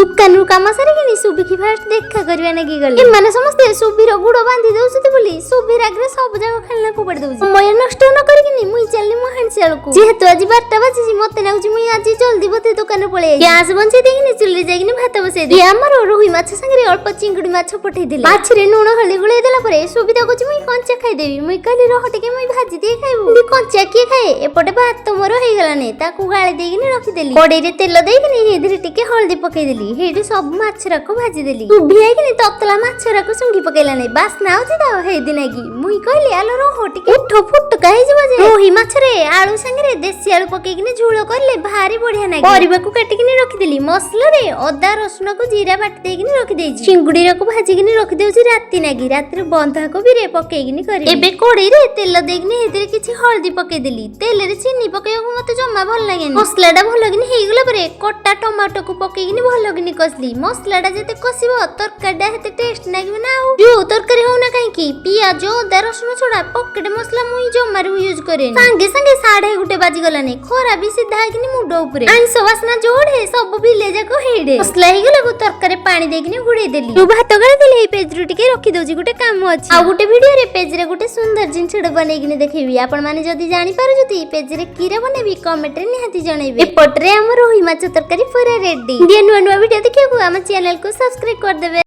दुकान रु काम सारिकिनी सुबी की फास्ट देखा करबा नागी गले एमाने समस्ते सुबीर गुड़ बांधी दउछथि बोली सुबीर आगरे सब जाग खेलना को पड़ दउछि समय नष्ट न करिकिनी मुई चलली मो हांडसाल को जेहेतु आज 12टा बाजी मते नाउछि मुई आज जल्दी बते दुकान पळे आई गैस बंचे देकिनी चुल्ली जागिनी भात बसे दे हमर रोही माछ संगे अल्प चिंगुडी माछ पठै दिले माछरे नून हळदी गुळे देला परे सुबिदा कोछि मुई कंचा खाइ देबी मुई कहली रह टिके मुई भाजी दे खाइबु दी कंचा के खाए एपटे भात तो मोर हे गलाने ताकू गाळी देकिनी रखि देली कड़े रे तेल देकिनी हेदिरे टिके हळदी पकै देली हेडी सब माछरा को भाजी देली सुबी आइकिनी ततला माछरा को सुंगी पकेला नै बासना होछि त हे दिनागी मुई कहली आलो रह टिके उठ फुट काहे जबा जे रोही माछरे आलू संगे देसी आलू पकेकिनी झोल करले भारी बढ़िया नागी परिबा को काटिकिनी रखि देली मसला रे अदा रसुन को जीरा बाटी देकिनी रखि देछि चिंगुडी रे को भाजीकिनी रखि देउछि राती नागी राती रे बंधा को भी रे पकेकिनी करी एबे कोड़ी रे तेल देकिनी हेदिरे किछि हळदी पके देली तेल रे चीनी पकेयको मते जम्मा भल लागेनी मसलाडा भल किनी हे गेला परे कट्टा टमाटो को पकेकिनी भल किनी कसली मसलाडा जेते कसिबो तरकारीडा हेते टेस्ट नागिबे ना आउ जो तरकारी होना काहे की पियाज अदा रसुन छोड़ा पकेट मसला मुई जम्मारू यूज करे संगे संगे 1:30 बाजी गलानी खोरा भी सीधा किनी मुंडो ऊपर आइंस वासना जोड़े सब बिले जाको हेडे मसला हे गेला को तरकारी पानी देकिनी गुडे देली तू भात गळे देली हे पेज रु टिके रखि दोजी गुटे काम अछि आ गुटे वीडियो रे पेज रे गुटे सुंदर जिंसड बनेकिनी देखैबी आपण माने जदी जानि पारो जदी पेज रे कीरे बनेबी कमेंट रे निहाती जणैबे एपट रे हमर रोही माछ तरकारी पूरा रेडी नुआ नुआ वीडियो देखियो हम चैनल को सब्सक्राइब कर देबे।